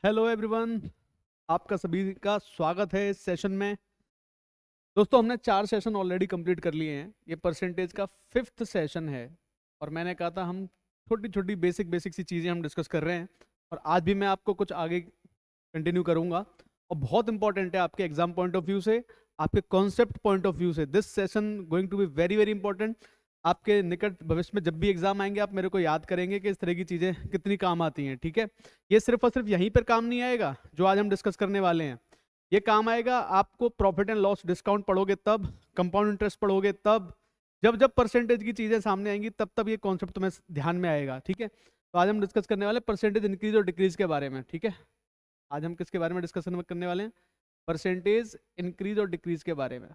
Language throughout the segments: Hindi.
हेलो एवरीवन, आपका सभी का स्वागत है इस सेशन में। दोस्तों, हमने 4 सेशन ऑलरेडी कंप्लीट कर लिए हैं। ये परसेंटेज का 5th सेशन है और मैंने कहा था हम छोटी छोटी बेसिक बेसिक सी चीज़ें हम डिस्कस कर रहे हैं और आज भी मैं आपको कुछ आगे कंटिन्यू करूंगा। और बहुत इंपॉर्टेंट है आपके एग्जाम पॉइंट ऑफ व्यू से, आपके कॉन्सेप्ट पॉइंट ऑफ व्यू से। This session going to be very very important. आपके निकट भविष्य में जब भी एग्जाम आएंगे आप मेरे को याद करेंगे कि इस तरह की चीज़ें कितनी काम आती हैं। ठीक है, ये सिर्फ और सिर्फ यहीं पर काम नहीं आएगा जो आज हम डिस्कस करने वाले हैं। ये काम आएगा आपको प्रॉफिट एंड लॉस डिस्काउंट पढ़ोगे तब, कंपाउंड इंटरेस्ट पढ़ोगे तब, जब जब परसेंटेज की चीजें सामने आएंगी तब तब ये कॉन्सेप्ट तुम्हें ध्यान में आएगा। ठीक है, तो आज हम डिस्कस करने वाले परसेंटेज इंक्रीज और डिक्रीज के बारे में। ठीक है, आज हम किसके बारे में डिस्कशन करने वाले हैं? परसेंटेज इंक्रीज और डिक्रीज के बारे में।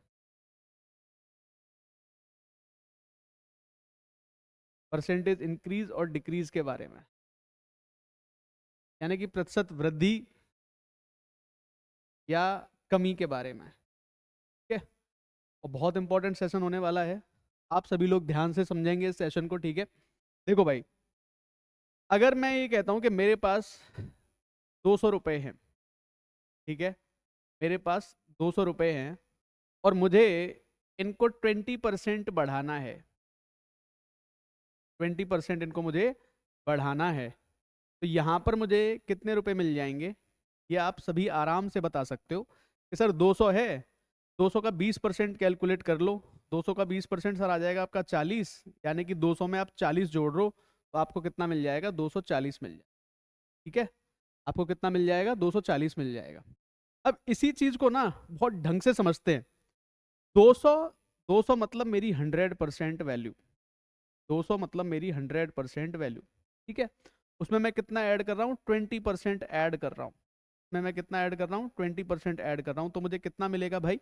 परसेंटेज इंक्रीज और डिक्रीज के बारे में, यानी कि प्रतिशत वृद्धि या कमी के बारे में। ठीक है, और बहुत इंपॉर्टेंट सेशन होने वाला है। आप सभी लोग ध्यान से समझेंगे इस सेशन को। ठीक है, देखो भाई, अगर मैं ये कहता हूं कि मेरे पास 200 रुपये हैं, ठीक है, मेरे पास 200 रुपये हैं और मुझे इनको 20% बढ़ाना है। 20% इनको मुझे बढ़ाना है, तो यहाँ पर मुझे कितने रुपए मिल जाएंगे? ये आप सभी आराम से बता सकते हो कि सर 200 है, 200 का 20% कैलकुलेट कर लो। 200 का 20% सर आ जाएगा आपका 40, यानी कि 200 में आप 40 जोड़ रहे हो तो आपको कितना मिल जाएगा? 240 मिल जाएगा। ठीक है, आपको कितना मिल जाएगा? 240 मिल जाएगा। अब इसी चीज को ना बहुत ढंग से समझते हैं। 200 200 मतलब मेरी 100% वैल्यू। 200 मतलब मेरी 100% वैल्यू। ठीक है, उसमें मैं कितना ऐड कर रहा हूँ? 20% ऐड कर रहा हूँ। में मैं कितना ऐड कर रहा हूँ? 20% ऐड कर रहा हूँ। तो मुझे कितना मिलेगा भाई?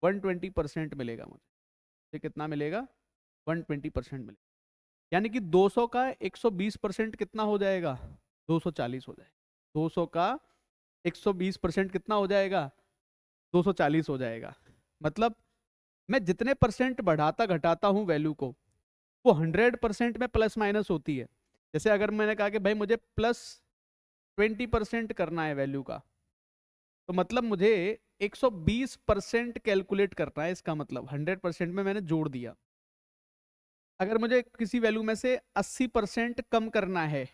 120% मिलेगा मुझे। कितना मिलेगा? 120% मिलेगा। यानी कि 200 का 120% कितना हो जाएगा? 240 हो जाएगा। 200 का 120% कितना हो जाएगा? 240 हो जाएगा। मतलब मैं जितने परसेंट बढ़ाता घटाता हूं वैल्यू को, वो 100% में प्लस माइनस होती है। जैसे अगर मैंने कहा कि भाई मुझे +20% करना है वैल्यू का, तो मतलब मुझे 120% कैलकुलेट करना है। इसका मतलब 100% में मैंने जोड़ दिया। अगर मुझे किसी वैल्यू में से 80% कम करना है,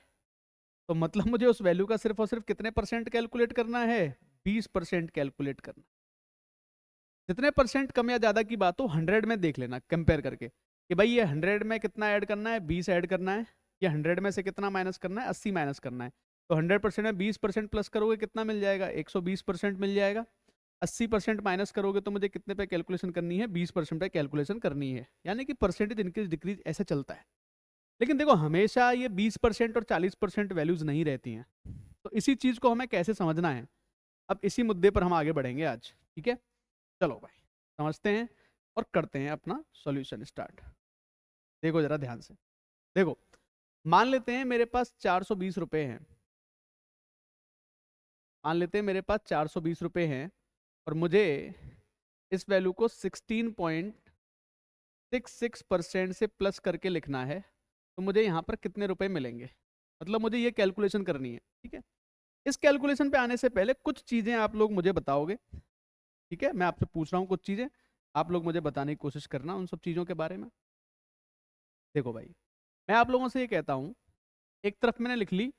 तो मतलब मुझे उस वैल्यू का सिर्फ और सिर्फ कितने परसेंट कैलकुलेट करना है? 20% कैलकुलेट करना। जितने परसेंट कम या ज्यादा की बात हो 100 में देख लेना कंपेयर करके कि भाई ये 100 में कितना ऐड करना है? 20 ऐड करना है। या 100 में से कितना माइनस करना है? 80 माइनस करना है। तो 100% में 20% प्लस करोगे कितना मिल जाएगा? 120% मिल जाएगा। 80% माइनस करोगे तो मुझे कितने पे कैलकुलेशन करनी है? 20% पे कैलकुलेशन करनी है। यानी कि परसेंटेज इंक्रीज डिक्रीज ऐसे चलता है। लेकिन देखो, हमेशा ये 20% और 40% वैल्यूज नहीं रहती हैं। तो इसी चीज को हमें कैसे समझना है, अब इसी मुद्दे पर हम आगे बढ़ेंगे आज। ठीक है, चलो भाई समझते हैं और करते हैं अपना सॉल्यूशन स्टार्ट। देखो जरा ध्यान से, देखो, मान लेते हैं मेरे पास 420 रुपए हैं। मान लेते हैं मेरे पास 420 रुपए हैं और मुझे इस वैल्यू को 16.66% से प्लस करके लिखना है। तो मुझे यहाँ पर कितने रुपए मिलेंगे? मतलब मुझे ये कैलकुलेशन करनी है। ठीक है, इस कैलकुलेशन पे आने से पहले कुछ चीजें आप लोग मुझे बताओगे। ठीक है, मैं आपसे पूछ रहा हूँ कुछ चीजें, आप लोग मुझे बताने की कोशिश करना उन सब चीजों के बारे में। देखो भाई, मैं आप लोगों से ये कहता हूं, एक तरफ मैंने लिख ली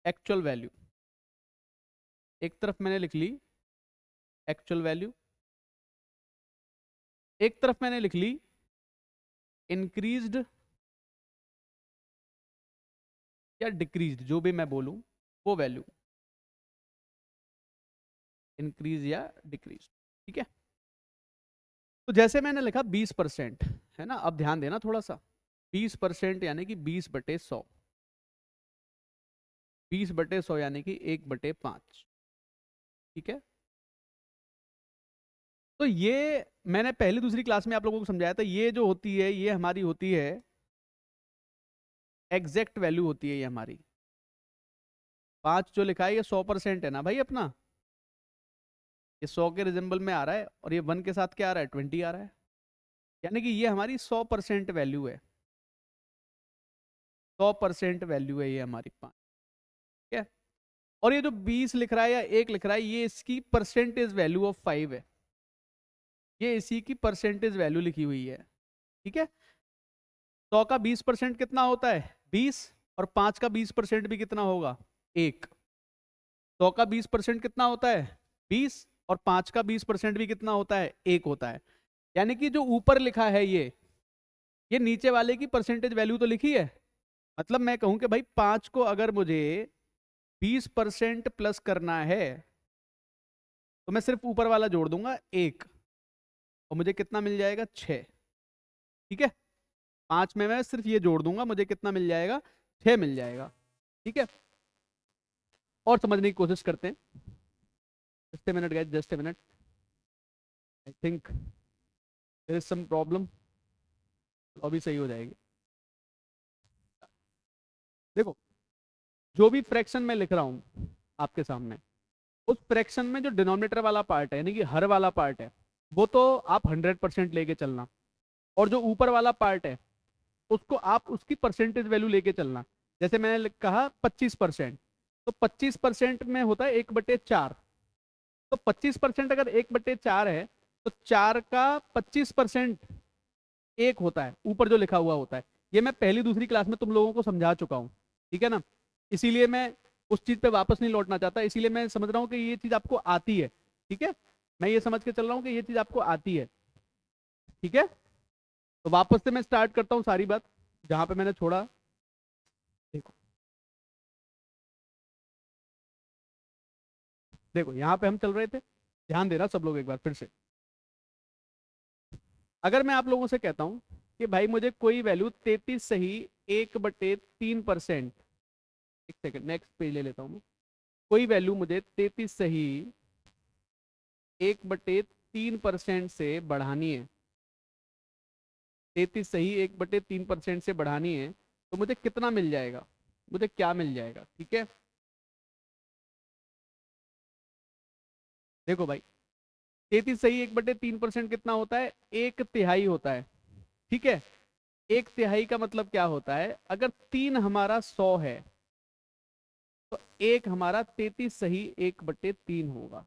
एक्चुअल वैल्यू, एक तरफ मैंने लिख ली एक्चुअल वैल्यू, एक तरफ मैंने लिख ली इंक्रीज्ड या डिक्रीज्ड, जो भी मैं बोलूं वो वैल्यू, इंक्रीज या डिक्रीज। ठीक है, तो जैसे मैंने लिखा 20%, है ना? अब ध्यान देना थोड़ा सा, 20% यानी कि 20/100, 20/100 यानी कि 1/5। ठीक है, तो ये मैंने पहली दूसरी क्लास में आप लोगों को समझाया था। ये जो होती है ये हमारी होती है एग्जैक्ट वैल्यू होती है ये हमारी। 5 जो लिखा है ये 100% है ना भाई अपना, ये 100 के रिजेंबल में आ रहा है और ये 1 के साथ क्या आ रहा है? 20 आ रहा है। यानी कि ये हमारी 100% वैल्यू है। 100% वैल्यू है ये हमारी 5। ठीक है, और ये जो 20 लिख रहा है या 1 लिख रहा है, ये इसकी परसेंटेज वैल्यू ऑफ 5 है, ये इसी की परसेंटेज वैल्यू लिखी हुई है। ठीक है, 100 का 20% कितना होता है? 20। और 5 का 20% भी कितना होगा? 1। 100 का 20% कितना होता है? 20। और 5 का 20% भी कितना होता है? 1 होता है। यानी कि जो ऊपर लिखा है ये नीचे वाले की परसेंटेज वैल्यू तो लिखी है। मतलब मैं कहूं कि भाई 5 को अगर मुझे 20% प्लस करना है तो मैं सिर्फ ऊपर वाला जोड़ दूंगा 1, और मुझे कितना मिल जाएगा? 6। ठीक है, 5 में मैं सिर्फ ये जोड़ दूंगा, मुझे कितना मिल जाएगा? 6 मिल जाएगा। ठीक है, और समझने की कोशिश करते हैं। Just a minute guys, just a minute, I think there is some problem. अभी सही हो जाएगी। देखो, जो भी फ्रैक्शन मैं लिख रहा हूं आपके सामने, उस फ्रैक्शन में जो डिनोमिनेटर वाला पार्ट है, यानी कि हर वाला पार्ट है, वो तो आप 100% लेके चलना, और जो ऊपर वाला पार्ट है उसको आप उसकी परसेंटेज वैल्यू लेके चलना। जैसे मैंने कहा 25%, तो 25% में होता है 1/4। तो 25% अगर 1/4 है, तो 4 का 25% 1 होता है, ऊपर जो लिखा हुआ होता है। ये मैं पहली दूसरी क्लास में तुम लोगों को समझा चुका हूँ। ठीक है ना, इसीलिए मैं उस चीज पे वापस नहीं लौटना चाहता, इसीलिए मैं समझ रहा हूँ कि ये चीज आपको आती है। ठीक है, मैं ये समझ के चल रहा हूँ कि ये चीज आपको आती है। ठीक है, तो वापस से मैं स्टार्ट करता हूँ सारी बात जहां पे मैंने छोड़ा। देखो, देखो यहाँ पे हम चल रहे थे, ध्यान देना सब लोग एक बार फिर से। अगर मैं आप लोगों से कहता हूं कि भाई मुझे कोई वैल्यू 33 सही 1/3%, एक सेकंड नेक्स्ट पेज ले लेता हूं मैं। कोई वैल्यू मुझे 33 सही 1/3% से बढ़ानी है, 33 सही 1/3% से बढ़ानी है, तो मुझे कितना मिल जाएगा? मुझे क्या मिल जाएगा? ठीक है, देखो भाई, 33 सही 1/3% कितना होता है? 1/3 होता है। ठीक है, 1/3 का मतलब क्या होता है? अगर 3 हमारा 100 है, तो 1 हमारा 33 सही 1/3 होगा।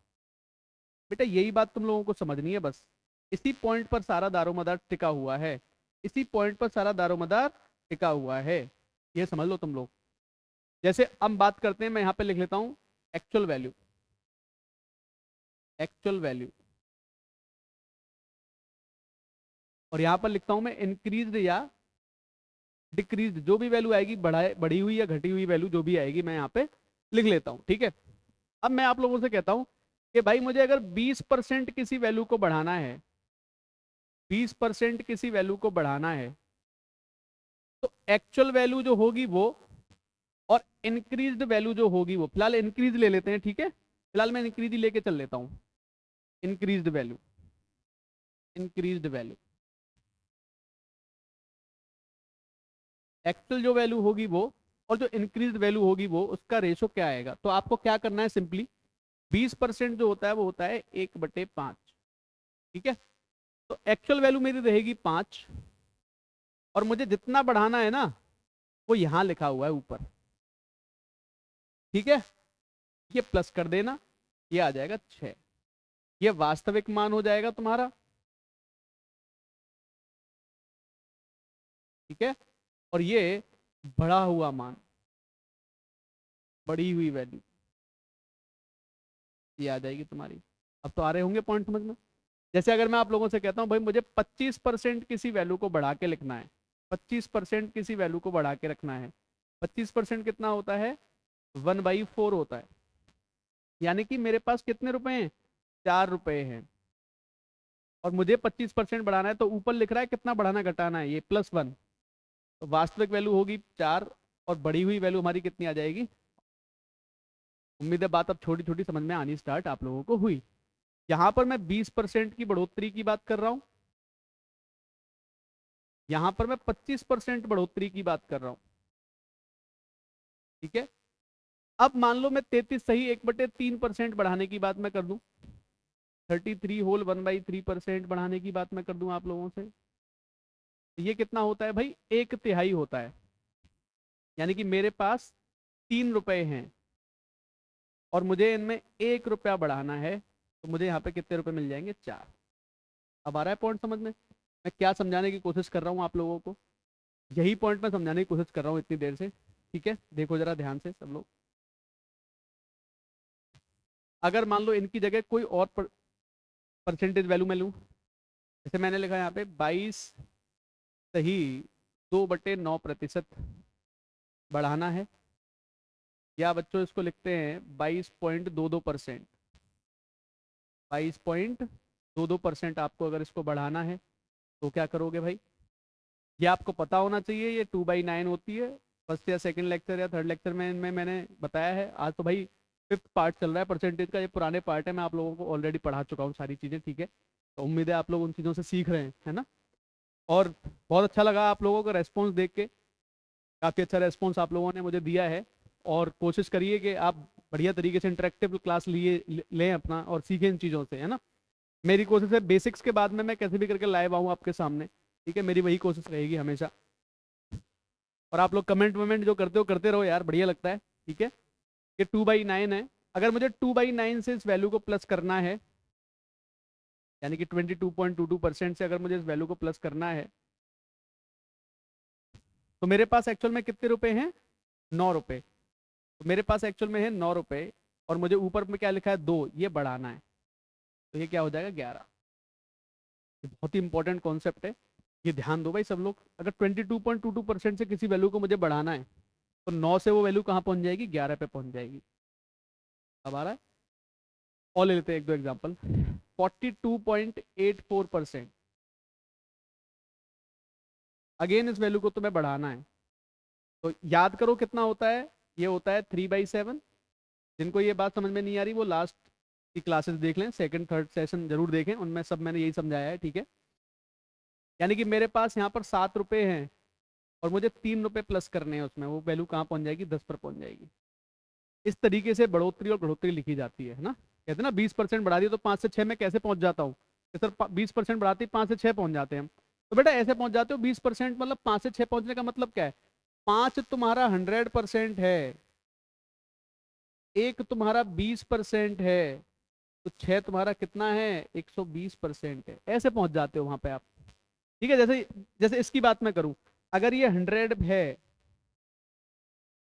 बेटा यही बात तुम लोगों को समझनी है बस। इसी पॉइंट पर सारा दारोमदार टिका हुआ है, इसी पॉइंट पर सारा दारोमदार टिका हुआ है, ये समझ लो तुम लोग। जैसे हम बात करते हैं, मैं यहां पे लिख लेता हूं एक्चुअल वैल्यू, एक्चुअल वैल्यू, और यहां पर लिखता हूं मैं इंक्रीज या डिक्रीज, जो भी वैल्यू आएगी, बढ़ी हुई या घटी हुई वैल्यू जो भी आएगी मैं यहाँ पे लिख लेता हूँ। ठीक है, अब मैं आप लोगों से कहता हूँ कि भाई मुझे अगर 20% किसी वैल्यू को बढ़ाना है, 20% किसी वैल्यू को बढ़ाना है, तो एक्चुअल वैल्यू जो होगी वो, और इंक्रीज्ड वैल्यू जो होगी वो, फिलहाल इंक्रीज ले लेते हैं। ठीक है, फिलहाल मैं इंक्रीज ही लेके चल लेता हूँ। Increased value, increased value, actual जो वैल्यू होगी वो, और जो इंक्रीज्ड वैल्यू होगी वो, उसका रेशो क्या आएगा? तो आपको क्या करना है? सिंपली 20% जो होता है वो होता है 1/5। ठीक है, तो एक्चुअल वैल्यू मेरी रहेगी 5, और मुझे जितना बढ़ाना है ना वो यहां लिखा हुआ है ऊपर। ठीक है, ये प्लस कर देना, ये आ जाएगा 6, ये वास्तविक मान हो जाएगा तुम्हारा। ठीक है, और ये बढ़ा हुआ मान, बढ़ी हुई वैल्यू, ये आ जाएगी तुम्हारी। अब तो आ रहे होंगे पॉइंट समझ में। जैसे अगर मैं आप लोगों से कहता हूं भाई मुझे 25% किसी वैल्यू को बढ़ा के लिखना है, 25% किसी वैल्यू को बढ़ा के रखना है, 25% कितना होता है? 1/4 होता है। यानी कि मेरे पास कितने रुपए हैं? 4 रुपए हैं, और मुझे 25% बढ़ाना है, तो ऊपर लिख रहा है कितना बढ़ाना घटाना है, ये +1। तो वास्तविक वैल्यू होगी 4, और बढ़ी हुई वैल्यू हमारी कितनी आ जाएगी? उम्मीद है बात अब छोटी छोटी समझ में आनी स्टार्ट आप लोगों को हुई। यहां पर मैं 20% की बढ़ोतरी की बात कर रहा हूं, यहां पर मैं 25% बढ़ोतरी की बात कर रहा हूं। ठीक है, अब मान लो मैं 33 सही 1/3% बढ़ाने की बात मैं कर दूं, 33 होल 1/3% बढ़ाने की बात मैं कर दूं आप लोगों से, ये कितना होता है भाई? 1/3 होता है। यानी कि मेरे पास 3 रुपए हैं, और मुझे इनमें 1 रुपया बढ़ाना है, तो मुझे यहाँ पे कितने रुपए मिल जाएंगे? 4। अब आ रहा है पॉइंट समझ में? मैं क्या समझाने की कोशिश कर रहा हूँ आप लोगों को? यही पॉइंट मैं समझाने की कोशिश कर रहा हूँ इतनी देर से। ठीक है, देखो जरा ध्यान से सब लोग। अगर मान लो इनकी जगह कोई और परसेंटेज वैल्यू मैं लूँ, जैसे मैंने लिखा यहाँ पे 22 सही 2/9% बढ़ाना है, या बच्चों इसको लिखते हैं 22.22%। 22.22% आपको अगर इसको बढ़ाना है तो क्या करोगे भाई? ये आपको पता होना चाहिए, ये 2/9 होती है। फर्स्ट या सेकंड लेक्चर या थर्ड लेक्चर में इनमें मैंने बताया है। आज तो भाई फिफ्थ पार्ट चल रहा है परसेंटेज का, ये पुराने पार्ट है, मैं आप लोगों को ऑलरेडी पढ़ा चुका हूँ सारी चीज़ें। ठीक है, तो उम्मीद है आप लोग उन चीज़ों से सीख रहे हैं, है ना? और बहुत अच्छा लगा आप लोगों का रेस्पॉन्स देख के, काफ़ी अच्छा रेस्पॉन्स आप लोगों ने मुझे दिया है। और कोशिश करिए कि आप बढ़िया तरीके से इंटरेक्टिव क्लास लें अपना, और सीखें इन चीज़ों से, है ना? मेरी कोशिश है बेसिक्स के बाद में मैं कैसे भी करके लाइव आऊँ आपके सामने। ठीक है, मेरी वही कोशिश रहेगी हमेशा। और आप लोग कमेंट वमेंट जो करते हो करते रहो यार, बढ़िया लगता है। ठीक है, ये 2/9 है। अगर मुझे 2/9 से इस वैल्यू को प्लस करना है, यानी कि 22.22% से अगर मुझे इस वैल्यू को प्लस करना है, तो मेरे पास एक्चुअल में कितने रुपए हैं? 9 रुपए। तो मेरे पास एक्चुअल में है 9 रुपए, और मुझे ऊपर में क्या लिखा है? 2, ये बढ़ाना है। तो ये क्या हो जाएगा? 11। ये बहुत ही इंपॉर्टेंट कॉन्सेप्ट है, ये ध्यान दो भाई सब लोग। अगर 22.22% से किसी वैल्यू को मुझे बढ़ाना है, तो 9 से वो वैल्यू कहाँ पहुंच जाएगी? 11 पे पहुंच जाएगी। अब आ रहा है? और ले लेते हैं एक दो एग्जाम्पल। 42.84%। अगेन इस वैल्यू को तुम्हें बढ़ाना है, तो याद करो कितना होता है? ये होता है 3/7। जिनको ये बात समझ में नहीं आ रही वो लास्ट की क्लासेस देख लें, सेकंड थर्ड सेशन जरूर देखें, उनमें सब मैंने यही समझाया है। ठीक है, यानी कि मेरे पास यहाँ पर 7 रुपए हैं, और मुझे 3 रुपए प्लस करने हैं उसमें, वो वैल्यू कहाँ पहुंच जाएगी? 10 पर पहुंच जाएगी। इस तरीके से बढ़ोतरी और घटोतरी लिखी जाती है ना? कहते हैं ना 20% बढ़ा दिया तो 5 से 6 में कैसे पहुंच जाता हूँ? सर 20% बढ़ाते 5 से 6 पहुंच जाते हैं हम। तो बेटा ऐसे पहुंच जाते हो 20%, मतलब 5 से 6 पहुंचने का मतलब क्या है? 5 तुम्हारा 100% है, एक तुम्हारा 20% है, तो 6 तुम्हारा कितना है? 120% है। ऐसे पहुंच जाते हो वहां पे आप। ठीक है, जैसे जैसे इसकी बात मैं करूं, अगर ये 100 है,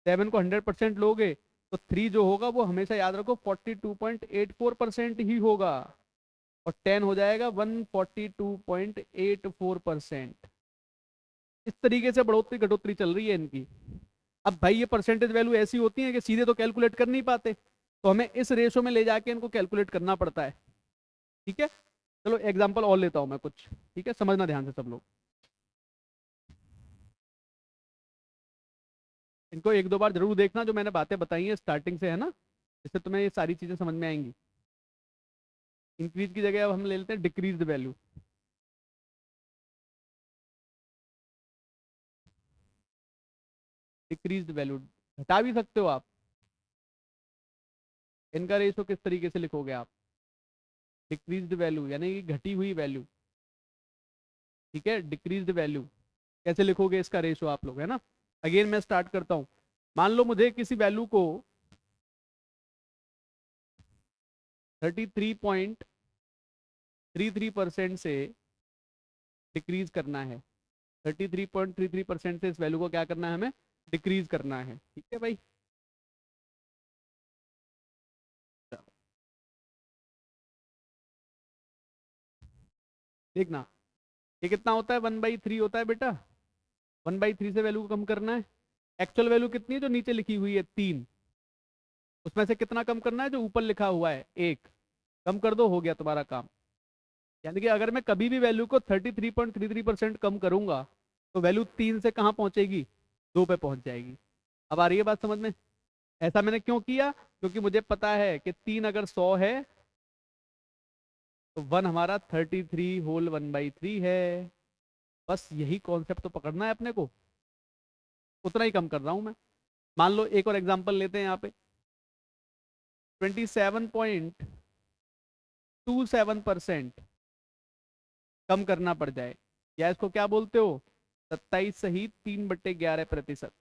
7 को 100% लोगे, तो 3 जो होगा वो हमेशा याद रखो 42.84% ही होगा, और 10 हो जाएगा 142.84%। इस तरीके से बढ़ोतरी घटोतरी चल रही है इनकी। अब भाई ये परसेंटेज वैल्यू ऐसी होती है कि सीधे तो कैलकुलेट कर नहीं पाते, तो हमें इस रेशो में ले जाके इनको कैलकुलेट करना पड़ता है। ठीक है, चलो एग्जांपल और लेता हूं मैं कुछ। ठीक है, समझना ध्यान से सब लोग। इनको एक दो बार जरूर देखना, जो मैंने बातें बताई हैं स्टार्टिंग से, है ना? इससे तुम्हें ये सारी चीजें समझ में आएंगी। इंक्रीज की जगह अब हम ले लेते हैं डिक्रीज वैल्यू। डिक्रीज वैल्यू घटा भी सकते हो आप। इनका रेशो किस तरीके से लिखोगे आप? डिक्रीज्ड वैल्यू यानी कि घटी हुई वैल्यू। ठीक है, डिक्रीज्ड वैल्यू कैसे लिखोगे इसका रेशो आप लोग, है ना? अगेन मैं स्टार्ट करता हूं। मान लो मुझे किसी वैल्यू को 33.33% से डिक्रीज करना है। 33.33% से इस वैल्यू को क्या करना है हमें? डिक्रीज करना है। ठीक है भाई, देखना ये कितना होता है? 1/3 होता है बेटा। 1/3 से वैल्यू को कम करना है। एक्चुअल वैल्यू कितनी है जो नीचे लिखी हुई है? 3। उसमें से कितना कम करना है? जो ऊपर लिखा हुआ है 1। कम कर दो, हो गया तुम्हारा काम। यानी कि अगर मैं कभी भी वैल्यू को 33.33% कम करूंगा, तो वैल्यू 3 से कहाँ पहुंचेगी? 2 पे पहुंच जाएगी। अब आ रही है बात समझ में? ऐसा मैंने क्यों किया? क्योंकि मुझे पता है कि 3 अगर 100 है, तो 1 हमारा 33 होल 1/3 है। बस यही कॉन्सेप्ट तो पकड़ना है अपने को, उतना ही कम कर रहा हूं मैं। मान लो एक और एग्जांपल लेते हैं यहाँ पे। 27.27% कम करना पड़ जाए, या इसको क्या बोलते हो? 27 सही 3/11%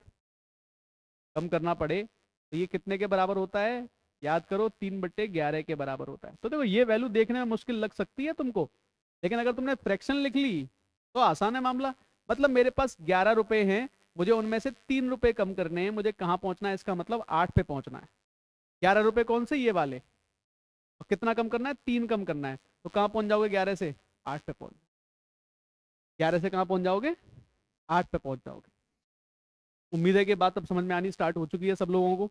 कम करना पड़े, तो ये कितने के बराबर होता है? याद करो 3/11 के बराबर होता है। तो देखो ये वैल्यू देखने में मुश्किल लग सकती है तुमको, लेकिन अगर तुमने फ्रैक्शन लिख ली तो आसान है मामला। मतलब मेरे पास 11 रुपए हैं, मुझे उनमें से 3 रुपए कम करने हैं, मुझे कहाँ पहुंचना है, इसका मतलब 8 पे पहुंचना है। 11 रुपए कौन से, ये वाले। और कितना कम करना है, 3 कम करना है। तो कहाँ पहुंच जाओगे 11 से, 8 पे पहुंच। 11 से कहाँ पहुंच जाओगे, 8 पे पहुंच जाओगे। उम्मीद है कि बात अब समझ में आनी स्टार्ट हो चुकी है सब लोगों को।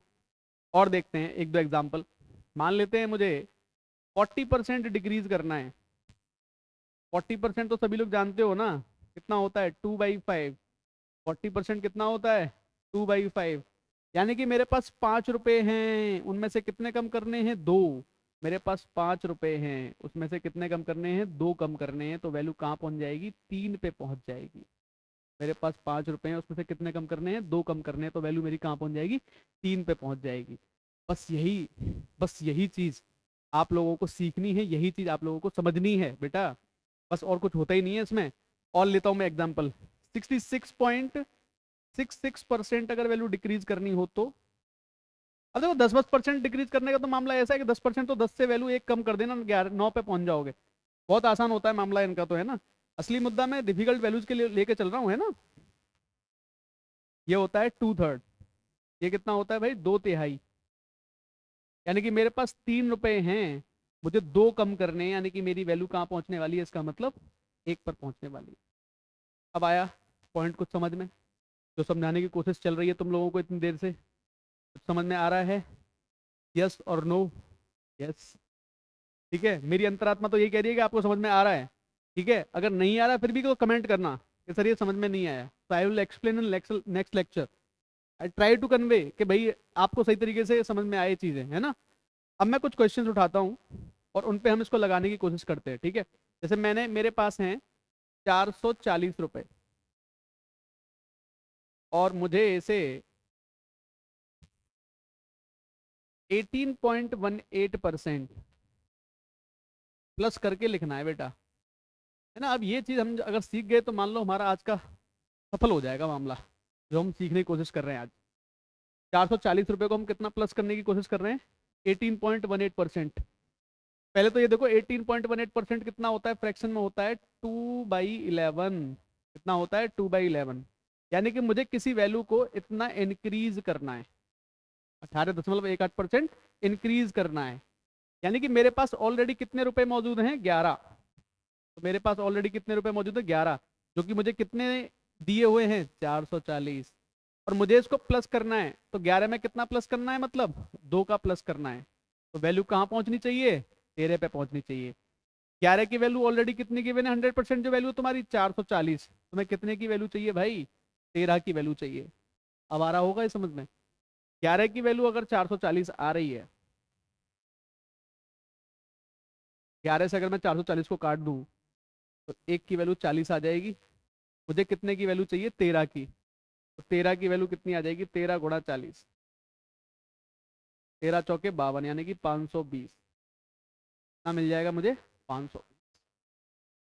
और देखते हैं एक दो एग्जाम्पल। मान लेते हैं मुझे 40% डिक्रीज करना है। 40% तो सभी लोग जानते हो ना, कितना होता है, 2/5। 40% कितना होता है, 2/5। यानी कि मेरे पास 5 रुपए हैं, उनमें से कितने कम करने हैं, 2। मेरे पास 5 रुपए हैं, उसमें से कितने कम करने हैं, 2 कम करने हैं। तो वैल्यू कहाँ पहुंच जाएगी, 3 पे पहुंच जाएगी। मेरे पास 5 रुपए हैं, उसमें से कितने कम करने हैं, 2 कम करने हैं। तो वैल्यू मेरी कहाँ पहुंच जाएगी, 3 पे पहुंच जाएगी। बस यही, बस यही चीज आप लोगों को सीखनी है, यही चीज आप लोगों को समझनी है बेटा। बस और कुछ होता ही नहीं है इसमें। और लेता हूं मैं एग्जांपल। 66.66% अगर वैल्यू डिक्रीज करनी हो तो, अब देखो 10-10% डिक्रीज करने का तो मामला ऐसा है कि 10% तो 10 से वैल्यू एक कम कर देना, 9 पे पहुंच जाओगे। बहुत आसान होता है मामला इनका तो, है ना। असली मुद्दा मैं डिफिकल्ट वैल्यूज के लिए लेके चल रहा हूँ, है ना। ये होता है 2/3। ये कितना होता है भाई, 2/3। यानी कि मेरे पास 3 रुपए हैं, मुझे 2 कम करने हैं, यानी कि मेरी वैल्यू कहाँ पहुंचने वाली है, इसका मतलब 1 पर पहुंचने वाली है। अब आया पॉइंट कुछ समझ में, जो समझाने की कोशिश चल रही है तुम लोगों को इतनी देर से, कुछ समझ में आ रहा है, यस और नो। यस, ठीक है। मेरी अंतरात्मा तो ये कह रही है कि आपको समझ में आ रहा है। ठीक है, अगर नहीं आ रहा फिर भी तो कमेंट करना कि सर ये समझ में नहीं आया, तो I will explain in next lecture. I try to convey कि भाई आपको सही तरीके से समझ में आए चीजें, है ना। अब मैं कुछ क्वेश्चंस उठाता हूँ और उन पे हम इसको लगाने की कोशिश करते हैं, ठीक है। जैसे मेरे पास हैं 440 रुपए, और मुझे इसे 18.18% प्लस करके लिखना है बेटा, है ना। अब ये चीज हम अगर सीख गए तो मान लो हमारा आज का सफल हो जाएगा मामला, जो हम सीखने की कोशिश कर रहे हैं आज। 440 रुपए को हम कितना प्लस करने की कोशिश कर रहे हैं, 18.18%। पहले तो ये देखो 18.18% कितना होता है, फ्रैक्शन में होता है 2/11। कितना होता है, 2/11। यानी कि मुझे किसी वैल्यू को इतना इंक्रीज करना है, 18.18% इंक्रीज करना है। यानी कि मेरे पास ऑलरेडी कितने रुपए मौजूद हैं, 11। तो मेरे पास ऑलरेडी कितने रुपए मौजूद है, 11, जो कि मुझे कितने दिए हुए हैं, 440। और मुझे इसको प्लस करना है, तो 11 में कितना प्लस करना है, मतलब 2 का प्लस करना है। तो वैल्यू कहाँ पहुंचनी चाहिए, 13 पे पहुंचनी चाहिए। 11 की वैल्यू ऑलरेडी कितनी की मैंने, 100% जो वैल्यू तुम्हारी 440, तुम्हें कितने की वैल्यू चाहिए भाई, 13 की वैल्यू चाहिए। अब आ रहा होगा इस समझ में। 11 की वैल्यू अगर 440 आ रही है, 11 से अगर मैं 440 को काट दूं तो एक की वैल्यू 40 आ जाएगी। मुझे कितने की वैल्यू चाहिए, 13 की। तो 13 की वैल्यू कितनी आ जाएगी, 13 × 40, 13 × 4 = 52, यानी कि 520। कितना मिल जाएगा मुझे, 500।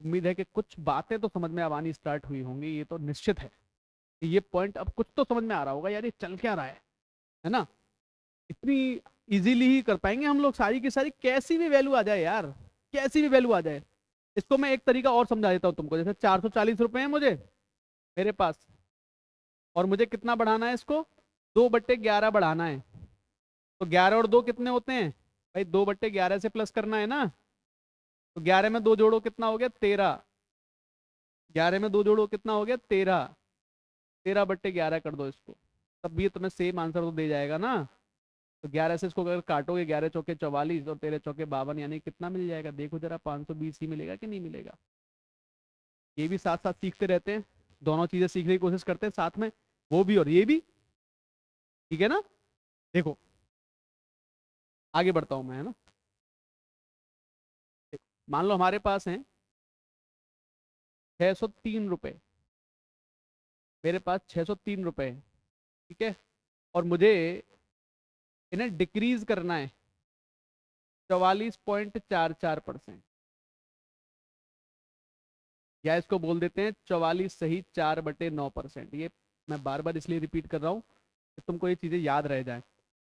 उम्मीद है कि कुछ बातें तो समझ में अब आनी स्टार्ट हुई होंगी, ये तो निश्चित है कि ये पॉइंट अब कुछ तो समझ में आ रहा होगा यार, ये चल क्या रहा है ना। इतनी इजीली ही कर पाएंगे हम लोग सारी की सारी, कैसी भी वैल्यू आ जाए यार, कैसी भी वैल्यू आ जाए। इसको मैं एक तरीका और समझा देता हूँ तुमको। जैसे 440 रुपए है मुझे मेरे पास, और मुझे कितना बढ़ाना है इसको, 2/11 बढ़ाना है। तो 11 और 2 कितने होते हैं भाई, 2/11 से प्लस करना है ना। तो 11 में 2 जोड़ो कितना हो गया, 13। 11 में 2 जोड़ो कितना हो गया, 13। 13/11 कर दो इसको, तब भी ये तुम्हें सेम आंसर तो दे जाएगा ना। तो 11 से इसको अगर काटोगे, 11 × 4 = 44 और 13 × 4 = 52, यानी कितना मिल जाएगा, देखो जरा, 520 ही मिलेगा कि नहीं मिलेगा। ये भी साथ साथ सीखते रहते हैं, दोनों चीजें सीखने की कोशिश करते हैं साथ में, वो भी और ये भी, ठीक है ना। देखो आगे बढ़ता हूं मैं, है ना। मान लो हमारे पास है 603 रुपए, मेरे पास 603 रुपए है, ठीक है। और मुझे इन्हें डिक्रीज करना है 44.44%, या इसको बोल देते हैं 44 सही 4/9%। ये मैं बार बार इसलिए रिपीट कर रहा हूँ कि तुमको ये चीजें याद रह जाए।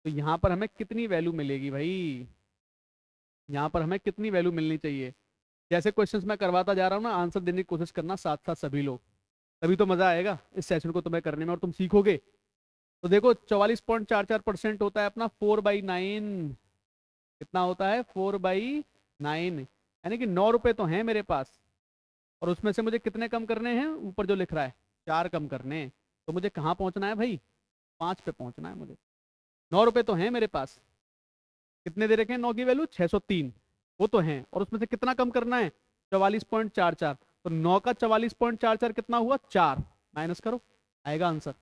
तो यहाँ पर हमें कितनी वैल्यू मिलेगी भाई, यहाँ पर हमें कितनी वैल्यू मिलनी चाहिए। जैसे क्वेश्चंस मैं करवाता जा रहा हूँ ना, आंसर देने की कोशिश करना साथ साथ सभी लोग, तभी तो मजा आएगा इस सेशन को तुम्हें करने में और तुम सीखोगे। तो देखो 44.44% होता है अपना 4/9। कितना होता है 4/9, यानी कि 9 रुपए तो हैं मेरे पास। और उसमें से मुझे कितने कम करने हैं, ऊपर जो लिख रहा है 4 कम करने हैं। तो मुझे कहाँ पहुंचना है भाई, 5 पे पहुंचना है मुझे। 9 रुपए तो हैं मेरे पास, कितने दे रखे हैं 9 की वैल्यू 603, वो तो हैं। और उसमें से कितना कम करना है 44.44, तो 9 का 44.44 कितना हुआ 4, माइनस करो, आएगा आंसर।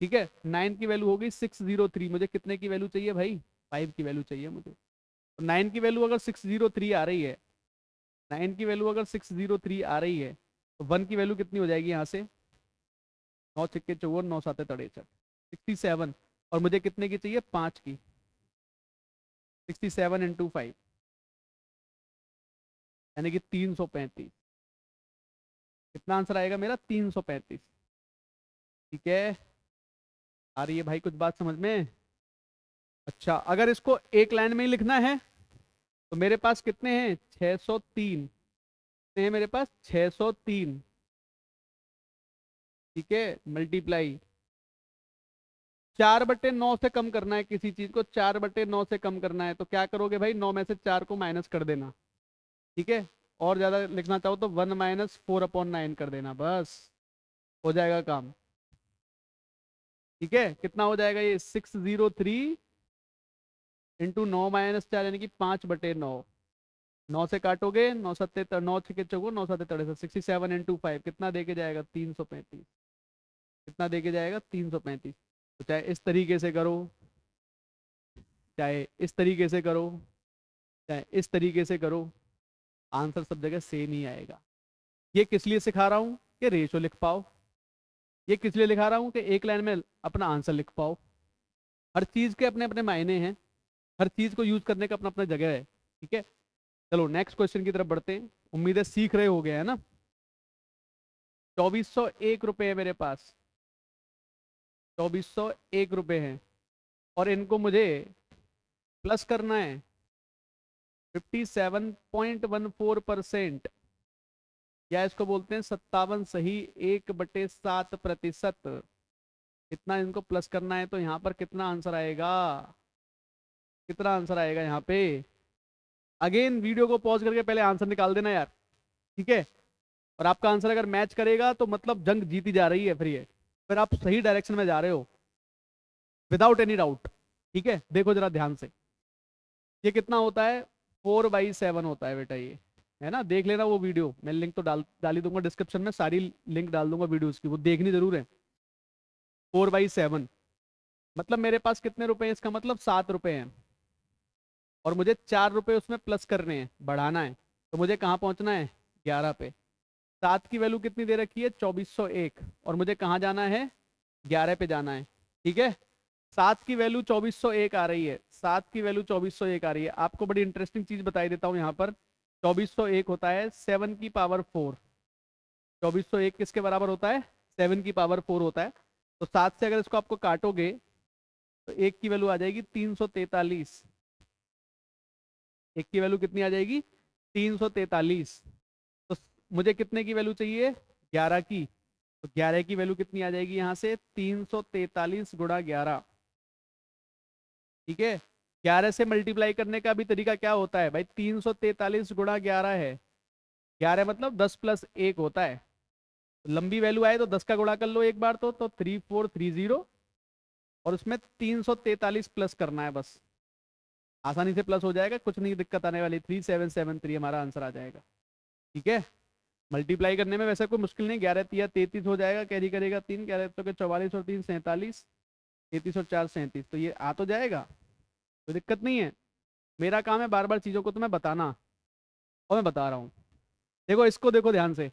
ठीक है, 9 की वैल्यू हो गई 603, मुझे कितने की वैल्यू चाहिए भाई 5 की वैल्यू चाहिए मुझे। तो 9 की वैल्यू अगर 603 आ रही है, 9 की वैल्यू अगर 603 आ रही है, तो 1 की वैल्यू कितनी हो जाएगी यहाँ से, 9 छक्के 54, 9 7 63, 67। और मुझे कितने की चाहिए 5 की, 67 × 5, यानी कि 335। कितना आंसर आएगा मेरा 335। ठीक है, आ रही है भाई कुछ बात समझ में। अच्छा, अगर इसको एक लाइन में ही लिखना है तो मेरे पास कितने हैं 603, कितने हैं मेरे पास 603। ठीक है, मल्टीप्लाई 4/9 से कम करना है किसी चीज को, 4/9 से कम करना है तो क्या करोगे भाई, 9 में से 4 को माइनस कर देना। ठीक है, और ज्यादा लिखना चाहो तो 1 - 4/9 कर देना, बस हो जाएगा काम। ठीक है, कितना हो जाएगा ये 603 × 9 - 4, यानी कि 5/9। 9 से काटोगे 9 7 9 6 9 7 67 × 5 कितना दे के जाएगा 335। कितना दे के जाएगा 335। तो चाहे इस तरीके से करो, चाहे इस तरीके से करो, चाहे इस तरीके से करो, आंसर सब जगह सेम ही आएगा। ये किस लिए सिखा रहा हूँ कि रेशो लिख पाओ, ये किस लिए लिखा रहा हूँ कि एक लाइन में अपना आंसर लिख पाओ। हर चीज के अपने अपने मायने हैं, हर चीज को यूज करने का अपना अपना जगह है। ठीक है, चलो नेक्स्ट क्वेश्चन की तरफ बढ़ते हैं। उम्मीद है सीख रहे हो गए है ना। 2401 रुपए है मेरे पास, 2401 रुपए हैं, और इनको मुझे प्लस करना है 57.14%, या इसको बोलते हैं 57 सही 1/7%। इतना इनको प्लस करना है, तो यहाँ पर कितना आंसर आएगा, कितना आंसर आएगा यहाँ पे। अगेन वीडियो को पॉज करके पहले आंसर निकाल देना यार। ठीक है, और आपका आंसर अगर मैच करेगा तो मतलब जंग जीती जा रही है, फिर आप सही डायरेक्शन में जा रहे हो विदाउट एनी डाउट। ठीक है, देखो जरा ध्यान से, ये कितना होता है 4/7 होता है बेटा ये, है ना। देख लेना वो वीडियो, मैं लिंक तो डाल ही दूंगा डिस्क्रिप्शन में, सारी लिंक डाल दूंगा वीडियोस की, वो देखनी जरूर है। 4/7 मतलब मेरे पास कितने रुपए हैं, इसका मतलब 7 रुपए हैं, और मुझे 4 रुपए उसमें प्लस करने हैं, बढ़ाना है। तो मुझे कहाँ पहुंचना है 11 पे। 7 की वैल्यू कितनी दे रखी है 2401, और मुझे कहाँ जाना है 11 पे जाना है। ठीक है, 7 की वैल्यू 2401 आ रही है, 7 की वैल्यू 2401 आ रही है। आपको बड़ी इंटरेस्टिंग चीज बताई देता हूँ यहाँ पर। 2401 होता है 7 की पावर 4। 2401 किसके बराबर होता है 7 की पावर 4 होता है। तो 7 से अगर इसको आपको काटोगे तो एक की वैल्यू आ जाएगी 343। एक की वैल्यू कितनी आ जाएगी 343। तो मुझे कितने की वैल्यू चाहिए 11 की, तो 11 की वैल्यू कितनी आ जाएगी यहाँ से 343 × 11। ठीक है, 11 से मल्टीप्लाई करने का भी तरीका क्या होता है भाई, 343 × 11 है, 11 मतलब 10 + 1 होता है। तो लंबी वैल्यू आए तो 10 का गुणा कर लो एक बार, तो 3430, और उसमें 343 प्लस करना है बस, आसानी से प्लस हो जाएगा, कुछ नहीं दिक्कत आने वाली। 3773 हमारा आंसर आ जाएगा। ठीक है, मल्टीप्लाई करने में वैसे कोई मुश्किल नहीं, 11×3 = 33 हो जाएगा, कैरी करेगा 3, 11×4 = 44 और 3 = 47, 33 और 4 = 37, तो ये आ तो जाएगा, कोई दिक्कत नहीं है। मेरा काम है बार बार चीज़ों को तुम्हें बताना, और मैं बता रहा हूँ। देखो इसको देखो ध्यान से,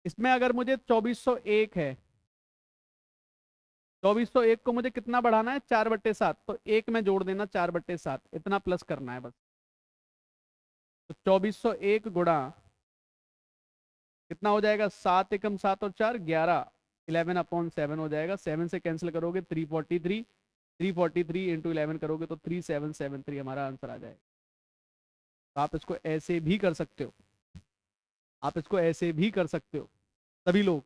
इसमें अगर मुझे 2401 है, 2401 को मुझे कितना बढ़ाना है 4/7, तो एक में जोड़ देना 4/7, इतना प्लस करना है बस। तो 2401 गुणा कितना हो जाएगा 7 एकम 7 और 4 11, 11/7 हो जाएगा। 7 से कैंसिल करोगे 343, 343 इंटू 11 करोगे तो 3773 हमारा आंसर आ जाएगा। तो आप इसको ऐसे भी कर सकते हो, आप इसको ऐसे भी कर सकते हो सभी लोग।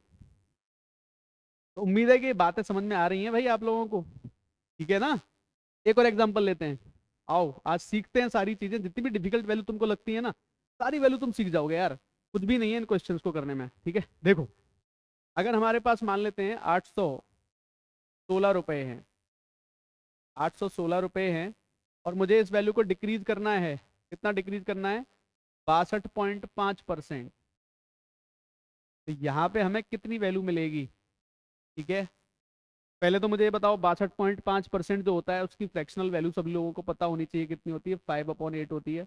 तो उम्मीद है कि बातें समझ में आ रही हैं भाई आप लोगों को, ठीक है ना। एक और एग्जांपल लेते हैं, आओ आज सीखते हैं सारी चीजें, जितनी भी डिफिकल्ट वैल्यू तुमको लगती है ना, सारी वैल्यू तुम सीख जाओगे यार, कुछ भी नहीं है इन क्वेश्चंस को करने में, ठीक है। देखो अगर हमारे पास मान लेते हैं 816 रुपए हैं, 816 रुपए हैं, और मुझे इस वैल्यू को डिक्रीज करना है, कितना डिक्रीज करना है, 62.5%। तो यहाँ पे हमें कितनी वैल्यू मिलेगी, ठीक है। पहले तो मुझे ये बताओ 62.5% जो होता है उसकी फ्रैक्शनल वैल्यू सभी लोगों को पता होनी चाहिए कितनी होती है, 5/8 होती है।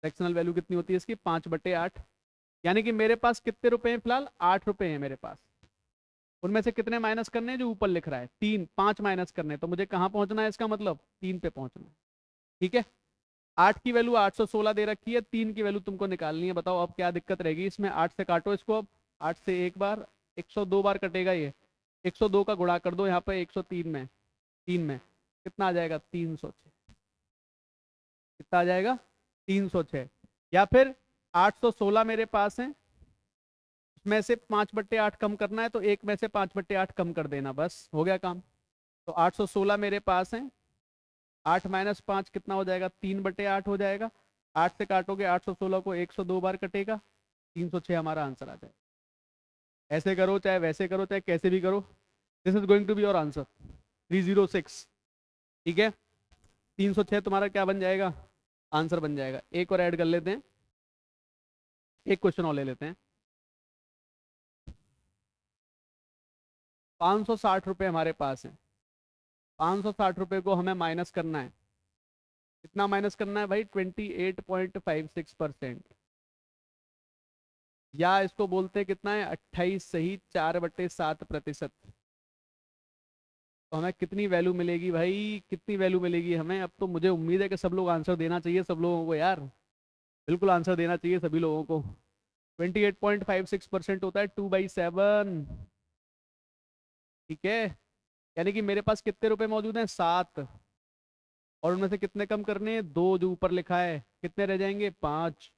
फ्रैक्शनल वैल्यू कितनी होती है इसकी, 5/8। यानी कि मेरे पास कितने रुपए हैं फिलहाल, 8 रुपए हैं मेरे पास। उनमें से कितने माइनस करने हैं, जो ऊपर लिख रहा है 3, 5 माइनस करने हैं, तो मुझे कहाँ पहुंचना है, इसका मतलब 3 पे पहुंचना है, ठीक है। 8 की वैल्यू 816 दे रखी है, 3 की वैल्यू तुमको निकालनी है, बताओ अब क्या दिक्कत रहेगी इसमें। 8 से काटो इसको, अब 8 से एक बार, 102 बार कटेगा ये, 102 का गुणा कर दो यहाँ पे 103 में, 3 में कितना आ जाएगा, 306। कितना आ जाएगा, 306। या फिर 816 मेरे पास है, उसमें से 5/8 कम करना है, तो एक में से 5/8 कम कर देना, बस हो गया काम। तो 816 मेरे पास है, 8 माइनस 5 कितना हो जाएगा, 3/8 हो जाएगा। 8 से काटोगे 816 को, 102 बार कटेगा, 306 हमारा आंसर आ जाएगा। ऐसे करो चाहे वैसे करो चाहे कैसे भी करो, this is going to be your answer 306, ठीक है। 306 तुम्हारा क्या बन जाएगा, आंसर बन जाएगा। एक और ऐड कर लेते हैं, एक क्वेश्चन और ले लेते हैं। 560 रुपये हमारे पास है, 560 रुपये को हमें माइनस करना है, कितना माइनस करना है भाई, 28.56%, या इसको बोलते हैं कितना है, 28 सही 4/7%। तो हमें कितनी वैल्यू मिलेगी भाई, कितनी वैल्यू मिलेगी हमें। अब तो मुझे उम्मीद है कि सब लोग आंसर देना चाहिए, सब लोगों को यार, बिल्कुल आंसर देना चाहिए सभी लोगों को। 28.56% होता है 2/7, ठीक है। यानी कि मेरे पास कितने रुपए मौजूद हैं, 7, और उनमें से कितने कम करने हैं, 2 जो ऊपर लिखा है, कितने रह जाएंगे, 5।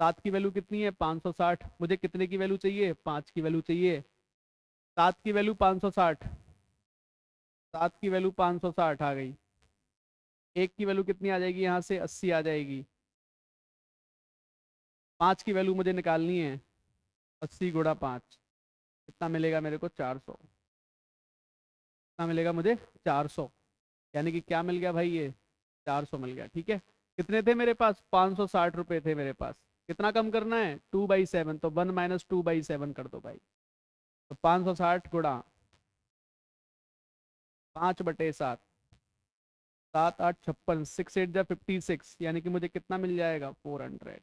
7 की वैल्यू कितनी है, 560। मुझे कितने की वैल्यू चाहिए, 5 की वैल्यू चाहिए। 7 की वैल्यू 560, 7 की वैल्यू 560 आ गई। एक की वैल्यू कितनी आ जाएगी यहाँ से, 80 आ जाएगी। 5 की वैल्यू मुझे निकालनी है, 80 गुणा 5 कितना मिलेगा मेरे को, 400। कितना मिलेगा मुझे, 400। यानी कि क्या मिल गया भाई, ये 400 मिल गया, ठीक है। कितने थे मेरे पास, 560 रुपये थे मेरे पास। कितना कम करना है, 2/7, तो 1 माइनस 2/7 कर दो भाई। तो 560 गुणा 5/7, 7 8 56, 6 8 जा 56, यानी कि मुझे कितना मिल जाएगा, 400।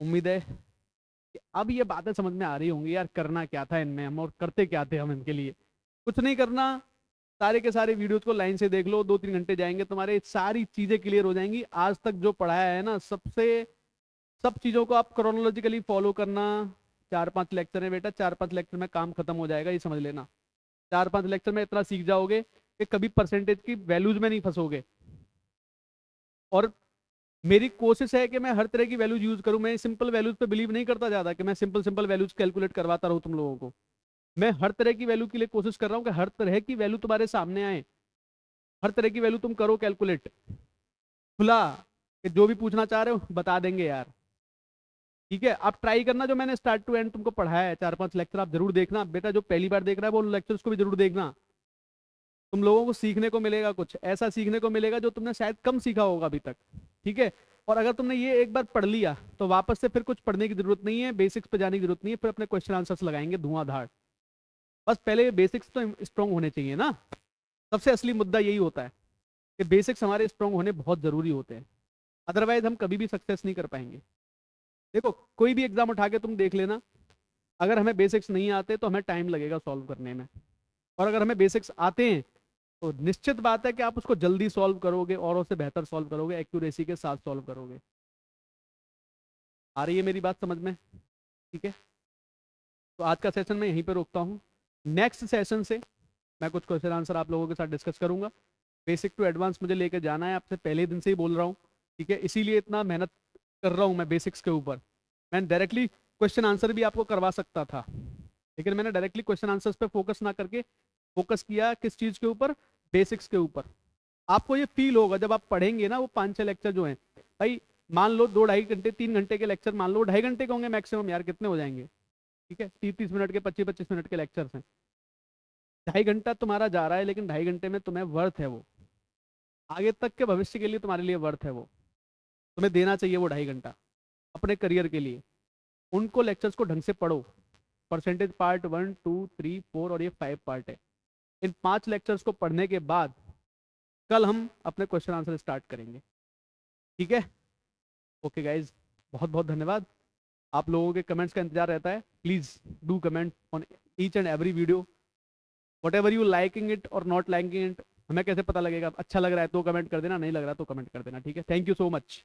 उम्मीद है कि अब ये बातें समझ में आ रही होंगी यार, करना क्या था इनमें हम और करते क्या थे हम इनके लिए। कुछ नहीं करना, सारे के सारे वीडियोस को लाइन से देख लो, 2 3 घंटे जाएंगे, तुम्हारे सारी चीजें क्लियर हो जाएंगी। आज तक जो पढ़ाया है ना, सबसे सब चीजों को आप क्रोनोलॉजिकली फॉलो करना। 4 5 लेक्चर है बेटा, 4 5 लेक्चर में काम खत्म हो जाएगा, ये समझ लेना। 4 5 लेक्चर में इतना सीख जाओगे कि कभी परसेंटेज की वैल्यूज में नहीं फंसोगे। और मेरी कोशिश है कि मैं हर तरह की वैल्यूज यूज करूं, मैं सिंपल वैल्यूज पे बिलीव नहीं करता ज्यादा कि मैं सिंपल सिंपल वैल्यूज कैलकुलेट करवाता रहूं तुम लोगों को। मैं हर तरह की वैल्यू के लिए कोशिश कर रहा हूं कि हर तरह की वैल्यू तुम्हारे सामने आए, हर तरह की वैल्यू तुम करो कैलकुलेट, खुला, कि जो भी पूछना चाह रहे हो बता देंगे यार, ठीक है। आप ट्राई करना, जो मैंने स्टार्ट टू एंड तुमको पढ़ाया है 4 5 लेक्चर, आप जरूर देखना बेटा। जो पहली बार देख रहा है वो लेक्चर्स को भी जरूर देखना, तुम लोगों को सीखने को मिलेगा, कुछ ऐसा सीखने को मिलेगा जो तुमने शायद कम सीखा होगा अभी तक, ठीक है। और अगर तुमने ये एक बार पढ़ लिया तो वापस से फिर कुछ पढ़ने की जरूरत नहीं है, बेसिक्स पे जाने की जरूरत नहीं है, फिर अपने क्वेश्चन आंसर्स लगाएंगे धुआंधार। बस पहले बेसिक्स तो स्ट्रांग होने चाहिए ना, सबसे असली मुद्दा यही होता है कि बेसिक्स हमारे स्ट्रांग होने बहुत जरूरी होते हैं, अदरवाइज हम कभी भी सक्सेस नहीं कर पाएंगे। देखो कोई भी एग्जाम उठा के तुम देख लेना, अगर हमें बेसिक्स नहीं आते तो हमें टाइम लगेगा सॉल्व करने में, और अगर हमें बेसिक्स आते हैं तो निश्चित बात है कि आप उसको जल्दी सॉल्व करोगे, औरों से बेहतर सॉल्व करोगे, एक्यूरेसी के साथ सॉल्व करोगे। आ रही है मेरी बात समझ में, ठीक है। तो आज का सेशन मैं यहीं पे रोकता हूँ, नेक्स्ट सेशन से मैं कुछ क्वेश्चन आंसर आप लोगों के साथ डिस्कस करूंगा। बेसिक टू एडवांस मुझे लेके जाना है, आपसे पहले दिन से ही बोल रहा हूँ, ठीक है। इसीलिए इतना मेहनत कर रहा हूँ मैं बेसिक्स के ऊपर। मैं डायरेक्टली क्वेश्चन आंसर भी आपको करवा सकता था, लेकिन मैंने डायरेक्टली क्वेश्चन आंसर्स पे फोकस ना करके फोकस किया किस चीज़ के ऊपर, बेसिक्स के ऊपर। आपको ये फील होगा जब आप पढ़ेंगे ना वो 5-6 लेक्चर जो हैं भाई, मान लो 2-2.5 घंटे 3 घंटे के लेक्चर, मान लो 2.5 घंटे के होंगे मैक्सिमम यार, कितने हो जाएंगे, ठीक है, 30-30 मिनट के 25-25 मिनट के लेक्चर्स हैं। 2.5 घंटा तुम्हारा जा रहा है, लेकिन 2.5 घंटे में तुम्हें वर्थ है वो, आगे तक के भविष्य के लिए तुम्हारे लिए वर्थ है वो, तुम्हें देना चाहिए वो 2.5 घंटा अपने करियर के लिए। उनको लेक्चर्स को ढंग से पढ़ो। परसेंटेज पार्ट 1, 2, 3, 4 और ये 5 पार्ट है। इन 5 लेक्चर्स को पढ़ने के बाद कल हम अपने क्वेश्चन आंसर स्टार्ट करेंगे, ठीक है। ओके गाइज, बहुत बहुत धन्यवाद। आप लोगों के कमेंट्स का इंतजार रहता है। Please do comment on each and every video, what ever you liking it और नॉट लाइकिंग इट। हमें कैसे पता लगेगा, अच्छा लग रहा है तो कमेंट कर देना, नहीं लग रहा तो कमेंट कर देना, ठीक है। Thank you so much.